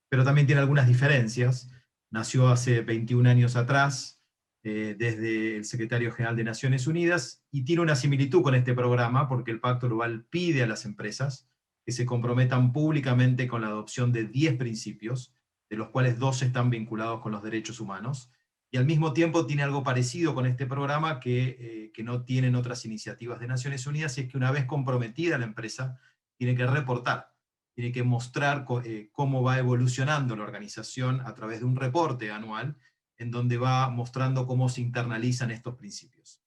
pero también tiene algunas diferencias. Nació hace 21 años atrás, desde el Secretario General de Naciones Unidas, y tiene una similitud con este programa, porque el Pacto Global pide a las empresas que se comprometan públicamente con la adopción de 10 principios, de los cuales 2 están vinculados con los derechos humanos, y al mismo tiempo tiene algo parecido con este programa que no tienen otras iniciativas de Naciones Unidas, y es que una vez comprometida la empresa, tiene que reportar, tiene que mostrar cómo va evolucionando la organización a través de un reporte anual, en donde va mostrando cómo se internalizan estos principios.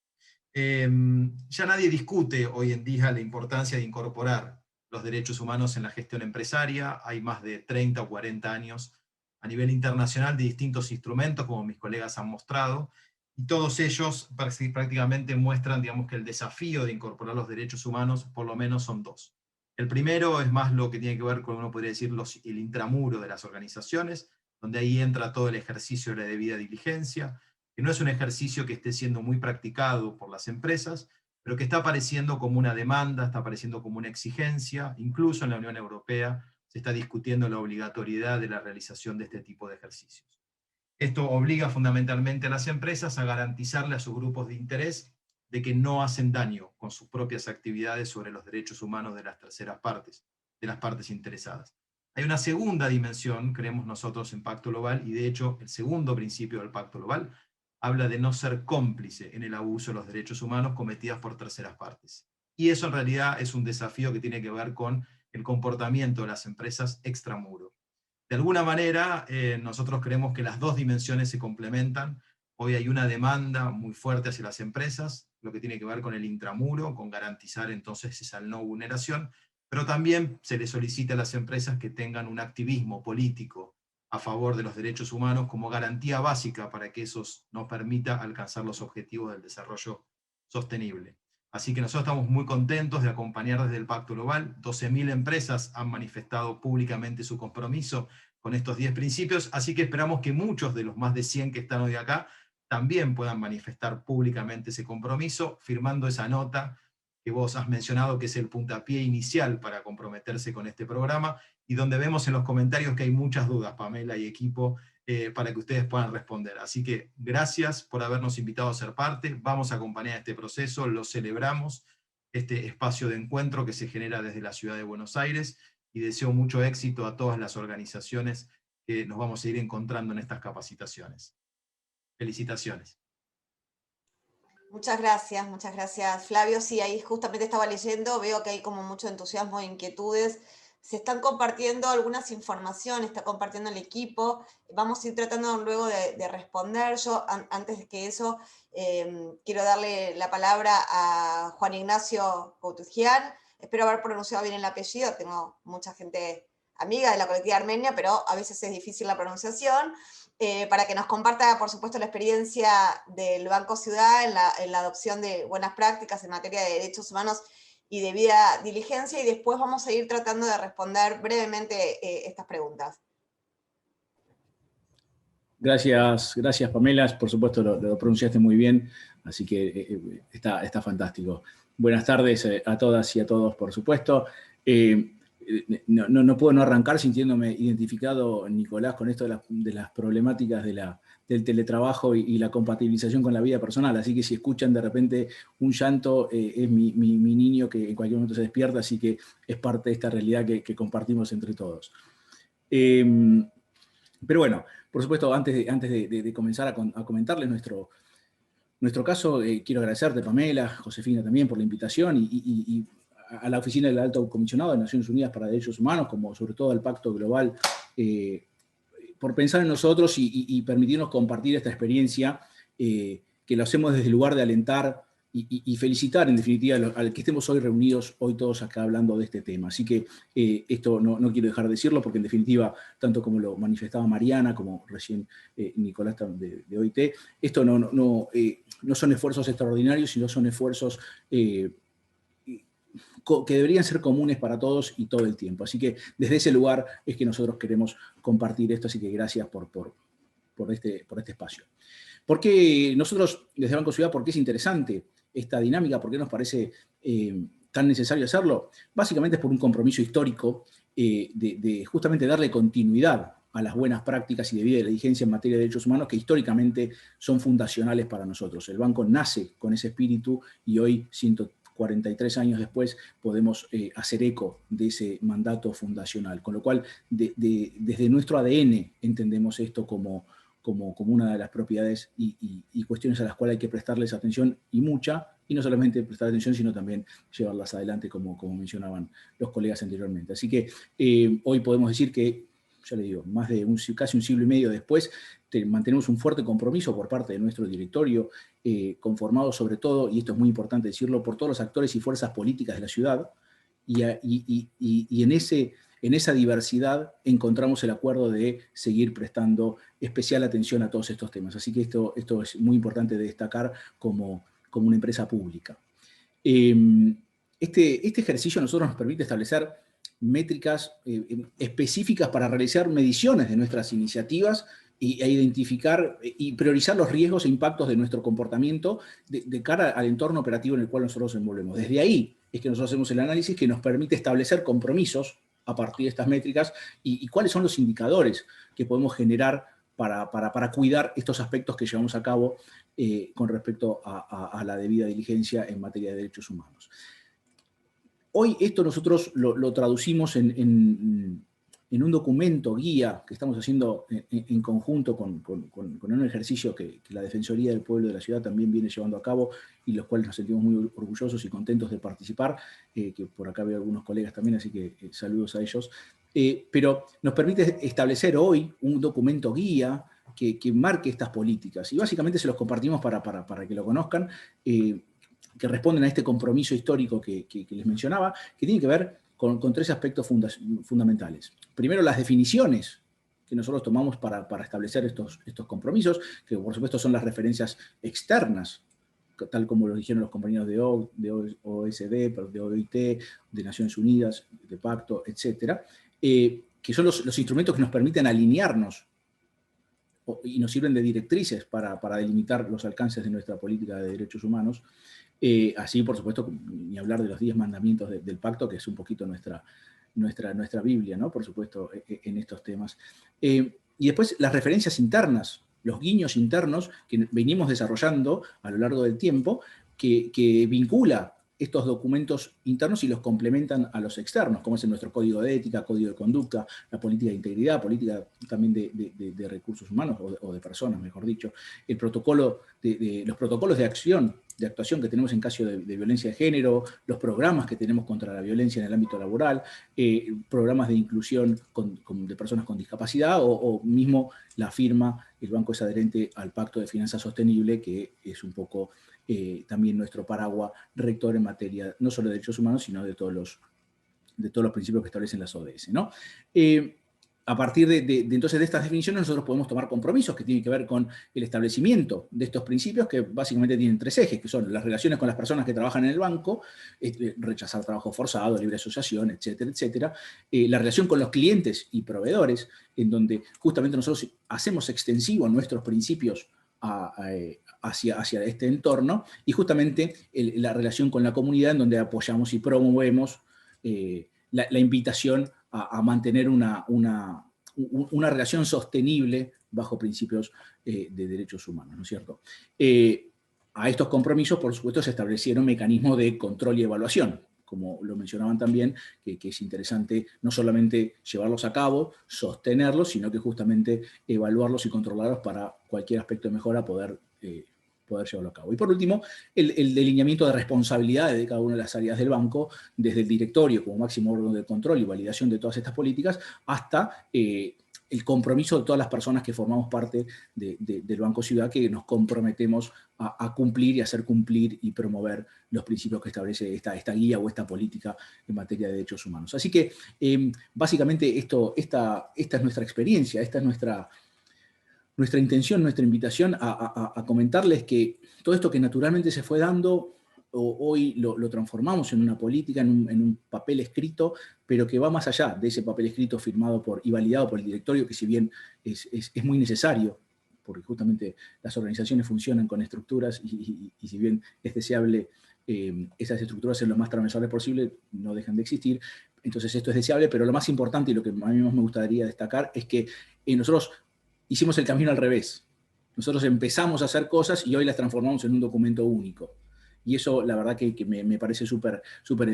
Ya nadie discute hoy en día la importancia de incorporar los derechos humanos en la gestión empresaria. Hay más de 30 o 40 años a nivel internacional de distintos instrumentos, como mis colegas han mostrado, y todos ellos prácticamente muestran, digamos, que el desafío de incorporar los derechos humanos por lo menos son 2. El primero es más lo que tiene que ver con, uno podría decir, el intramuro de las organizaciones, donde ahí entra todo el ejercicio de la debida diligencia, que no es un ejercicio que esté siendo muy practicado por las empresas, pero que está apareciendo como una demanda, está apareciendo como una exigencia. Incluso en la Unión Europea se está discutiendo la obligatoriedad de la realización de este tipo de ejercicios. Esto obliga fundamentalmente a las empresas a garantizarle a sus grupos de interés de que no hacen daño con sus propias actividades sobre los derechos humanos de las terceras partes, de las partes interesadas. Hay una segunda dimensión, creemos nosotros, en Pacto Global, y de hecho el segundo principio del Pacto Global habla de no ser cómplice en el abuso de los derechos humanos cometidos por terceras partes. Y eso en realidad es un desafío que tiene que ver con el comportamiento de las empresas extramuro. De alguna manera, nosotros creemos que las 2 dimensiones se complementan. Hoy hay una demanda muy fuerte hacia las empresas, lo que tiene que ver con el intramuro, con garantizar entonces esa no vulneración, pero también se les solicita a las empresas que tengan un activismo político a favor de los derechos humanos como garantía básica para que eso nos permita alcanzar los objetivos del desarrollo sostenible. Así que nosotros estamos muy contentos de acompañar desde el Pacto Global. 12.000 empresas han manifestado públicamente su compromiso con estos 10 principios, así que esperamos que muchos de los más de 100 que están hoy acá también puedan manifestar públicamente ese compromiso, firmando esa nota que vos has mencionado, que es el puntapié inicial para comprometerse con este programa, y donde vemos en los comentarios que hay muchas dudas, Pamela y equipo, para que ustedes puedan responder. Así que gracias por habernos invitado a ser parte, vamos a acompañar este proceso, lo celebramos, este espacio de encuentro que se genera desde la ciudad de Buenos Aires, y deseo mucho éxito a todas las organizaciones que nos vamos a ir encontrando en estas capacitaciones. Felicitaciones. Muchas gracias Flavio. Sí, ahí justamente estaba leyendo, veo que hay como mucho entusiasmo e inquietudes. Se están compartiendo algunas informaciones, está compartiendo el equipo. Vamos a ir tratando luego de responder. Yo, antes de que eso, quiero darle la palabra a Juan Ignacio Coutujian. Espero haber pronunciado bien el apellido. Tengo mucha gente amiga de la colectiva armenia, pero a veces es difícil la pronunciación. Para que nos comparta, por supuesto, la experiencia del Banco Ciudad en la adopción de buenas prácticas en materia de derechos humanos y debida diligencia, y después vamos a ir tratando de responder brevemente estas preguntas. Gracias Pamela, por supuesto lo pronunciaste muy bien, así que está fantástico. Buenas tardes a todas y a todos, por supuesto. No puedo no arrancar sintiéndome identificado, Nicolás, con esto de las problemáticas del teletrabajo y la compatibilización con la vida personal. Así que si escuchan de repente un llanto, es mi niño que en cualquier momento se despierta, así que es parte de esta realidad que compartimos entre todos. Pero bueno, por supuesto, antes de comenzar a comentarles nuestro caso, quiero agradecerte, Pamela, Josefina también, por la invitación, y a la Oficina del Alto Comisionado de Naciones Unidas para Derechos Humanos, como sobre todo al Pacto Global, por pensar en nosotros y permitirnos compartir esta experiencia, que lo hacemos desde el lugar de alentar y felicitar, en definitiva, al que estemos hoy reunidos, hoy todos acá hablando de este tema. Así que esto no quiero dejar de decirlo, porque en definitiva, tanto como lo manifestaba Mariana, como recién Nicolás de OIT, esto no son esfuerzos extraordinarios, sino son esfuerzos que deberían ser comunes para todos y todo el tiempo. Así que desde ese lugar es que nosotros queremos compartir esto, así que gracias por este espacio. ¿Por qué nosotros, desde Banco Ciudad, por qué es interesante esta dinámica? ¿Por qué nos parece tan necesario hacerlo? Básicamente es por un compromiso histórico de justamente darle continuidad a las buenas prácticas y debida diligencia en materia de derechos humanos que históricamente son fundacionales para nosotros. El banco nace con ese espíritu y hoy, 143 años después, podemos hacer eco de ese mandato fundacional. Con lo cual, desde nuestro ADN entendemos esto como una de las propiedades y cuestiones a las cuales hay que prestarles atención y mucha, y no solamente prestar atención, sino también llevarlas adelante como mencionaban los colegas anteriormente. Así que hoy podemos decir que, ya le digo, más de casi un siglo y medio después, mantenemos un fuerte compromiso por parte de nuestro directorio, conformado sobre todo, y esto es muy importante decirlo, por todos los actores y fuerzas políticas de la ciudad, y en esa diversidad encontramos el acuerdo de seguir prestando especial atención a todos estos temas. Así que esto es muy importante de destacar como una empresa pública. Este ejercicio a nosotros nos permite establecer métricas específicas para realizar mediciones de nuestras iniciativas e identificar y priorizar los riesgos e impactos de nuestro comportamiento de cara al entorno operativo en el cual nosotros nos envolvemos. Desde ahí es que nosotros hacemos el análisis que nos permite establecer compromisos a partir de estas métricas y cuáles son los indicadores que podemos generar para cuidar estos aspectos que llevamos a cabo con respecto a la debida diligencia en materia de derechos humanos. Hoy esto nosotros lo traducimos en un documento guía que estamos haciendo en conjunto con un ejercicio que la Defensoría del Pueblo de la Ciudad también viene llevando a cabo y los cuales nos sentimos muy orgullosos y contentos de participar, que por acá veo algunos colegas también, así que saludos a ellos. Pero nos permite establecer hoy un documento guía que marque estas políticas y básicamente se los compartimos para que lo conozcan, que responden a este compromiso histórico que les mencionaba, que tiene que ver con tres aspectos fundamentales. Primero, las definiciones que nosotros tomamos para establecer estos compromisos, que por supuesto son las referencias externas, tal como lo dijeron los compañeros de OSD, de OIT, de Naciones Unidas, de Pacto, etc., que son los instrumentos que nos permiten alinearnos y nos sirven de directrices para delimitar los alcances de nuestra política de derechos humanos. Así, por supuesto, ni hablar de los 10 mandamientos del pacto, que es un poquito nuestra Biblia, ¿no? Por supuesto, en estos temas. Y después las referencias internas, los guiños internos que venimos desarrollando a lo largo del tiempo, que vincula estos documentos internos y los complementan a los externos, como es nuestro código de ética, código de conducta, la política de integridad, política también de recursos humanos o de personas, mejor dicho, el protocolo los protocolos de actuación que tenemos en caso de violencia de género, los programas que tenemos contra la violencia en el ámbito laboral, programas de inclusión de personas con discapacidad o mismo la firma, el banco es adherente al Pacto de Finanza Sostenible, que es un poco también nuestro paraguas rector en materia no solo de derechos humanos, sino de todos los principios que establecen las ODS, ¿no? A partir entonces de estas definiciones nosotros podemos tomar compromisos que tienen que ver con el establecimiento de estos principios que básicamente tienen tres ejes, que son las relaciones con las personas que trabajan en el banco, rechazar trabajo forzado, libre asociación, etcétera, etcétera. La relación con los clientes y proveedores, en donde justamente nosotros hacemos extensivo nuestros principios hacia este entorno, y justamente la relación con la comunidad, en donde apoyamos y promovemos la invitación a mantener una relación sostenible bajo principios de derechos humanos, ¿no es cierto? A estos compromisos, por supuesto, se establecieron mecanismos de control y evaluación, como lo mencionaban también, que es interesante no solamente llevarlos a cabo, sostenerlos, sino que justamente evaluarlos y controlarlos para cualquier aspecto de mejora poder llevarlo a cabo. Y por último, el delineamiento de responsabilidades de cada una de las áreas del banco, desde el directorio como máximo órgano de control y validación de todas estas políticas, hasta el compromiso de todas las personas que formamos parte del Banco Ciudad, que nos comprometemos a cumplir y hacer cumplir y promover los principios que establece esta guía o esta política en materia de derechos humanos. Así que, básicamente, esta es nuestra experiencia, esta es nuestra intención, nuestra invitación a comentarles que todo esto que naturalmente se fue dando, hoy lo transformamos en una política, en un papel escrito, pero que va más allá de ese papel escrito firmado y validado por el directorio, que si bien es muy necesario porque justamente las organizaciones funcionan con estructuras y si bien es deseable esas estructuras ser lo más transversales posible, no dejan de existir. Entonces esto es deseable, pero lo más importante y lo que a mí más me gustaría destacar es que nosotros hicimos el camino al revés. Nosotros empezamos a hacer cosas y hoy las transformamos en un documento único. Y eso, la verdad, que me parece súper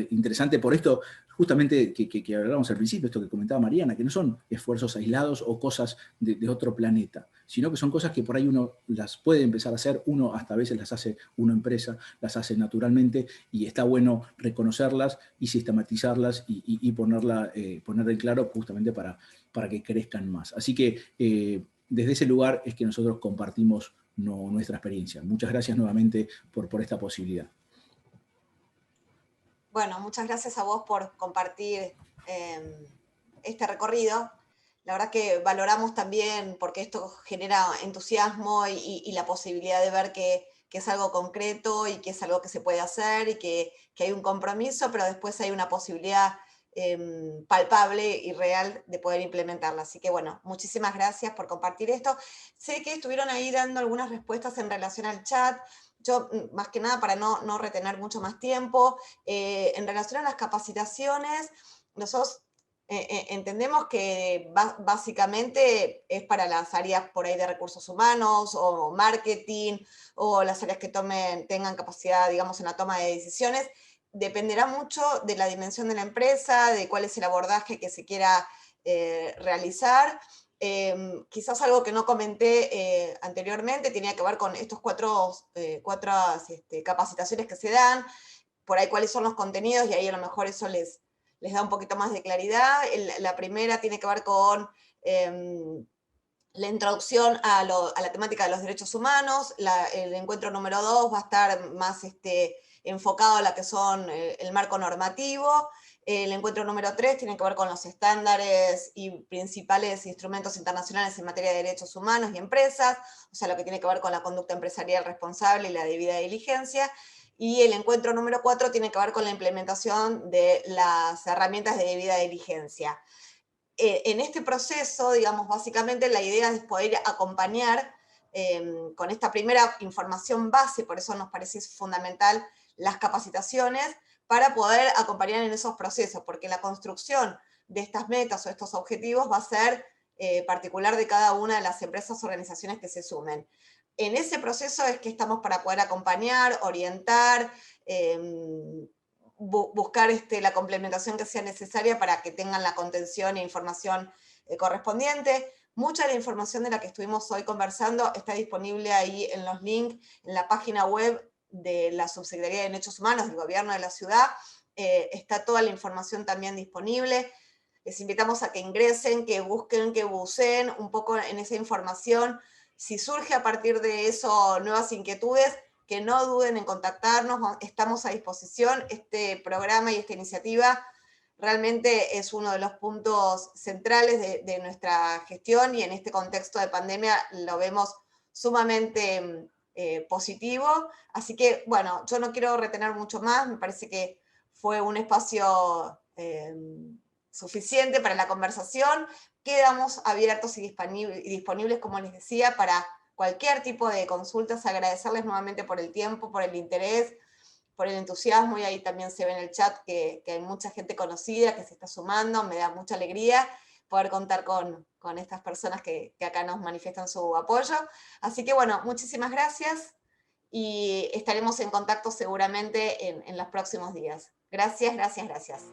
interesante. Por esto, justamente, que hablábamos al principio, esto que comentaba Mariana, que no son esfuerzos aislados o cosas de otro planeta, sino que son cosas que por ahí uno las puede empezar a hacer, uno hasta a veces las hace una empresa, las hace naturalmente, y está bueno reconocerlas y sistematizarlas y ponerla en claro justamente para que crezcan más. Así que desde ese lugar es que nosotros compartimos nuestra experiencia. Muchas gracias nuevamente por esta posibilidad. Bueno, muchas gracias a vos por compartir este recorrido. La verdad que valoramos también porque esto genera entusiasmo y la posibilidad de ver que es algo concreto y que es algo que se puede hacer y que hay un compromiso, pero después hay una posibilidad palpable y real de poder implementarla. Así que bueno, muchísimas gracias por compartir esto. Sé que estuvieron ahí dando algunas respuestas en relación al chat. Yo, más que nada, para no retener mucho más tiempo, en relación a las capacitaciones, nosotros entendemos que básicamente es para las áreas por ahí de recursos humanos o marketing o las áreas que tengan capacidad, digamos, en la toma de decisiones. Dependerá mucho de la dimensión de la empresa, de cuál es el abordaje que se quiera realizar. Quizás algo que no comenté anteriormente tenía que ver con estos cuatro capacitaciones que se dan, por ahí cuáles son los contenidos, y ahí a lo mejor eso les da un poquito más de claridad. La primera tiene que ver con la introducción a la temática de los derechos humanos. El encuentro número 2 va a estar más enfocado a lo que son el marco normativo. El encuentro número 3 tiene que ver con los estándares y principales instrumentos internacionales en materia de derechos humanos y empresas, o sea, lo que tiene que ver con la conducta empresarial responsable y la debida diligencia. Y el encuentro número 4 tiene que ver con la implementación de las herramientas de debida diligencia. En este proceso, digamos, básicamente la idea es poder acompañar con esta primera información base, por eso nos parece fundamental las capacitaciones, para poder acompañar en esos procesos, porque la construcción de estas metas o estos objetivos va a ser particular de cada una de las empresas o organizaciones que se sumen. En ese proceso es que estamos para poder acompañar, orientar, buscar la complementación que sea necesaria para que tengan la contención e información correspondiente. Mucha de la información de la que estuvimos hoy conversando está disponible ahí en los links, en la página web de la Subsecretaría de Derechos Humanos del Gobierno de la Ciudad. Está toda la información también disponible. Les invitamos a que ingresen, que busquen, que buceen un poco en esa información. Si surge a partir de eso nuevas inquietudes, que no duden en contactarnos, estamos a disposición. Este programa y esta iniciativa realmente es uno de los puntos centrales de nuestra gestión, y en este contexto de pandemia lo vemos sumamente positivo. Así que, bueno, yo no quiero retener mucho más, me parece que fue un espacio suficiente para la conversación. Quedamos abiertos y disponibles, como les decía, para cualquier tipo de consultas. Agradecerles nuevamente por el tiempo, por el interés, por el entusiasmo, y ahí también se ve en el chat que hay mucha gente conocida que se está sumando. Me da mucha alegría poder contar con estas personas que acá nos manifiestan su apoyo. Así que bueno, muchísimas gracias y estaremos en contacto seguramente en los próximos días. Gracias, gracias, gracias.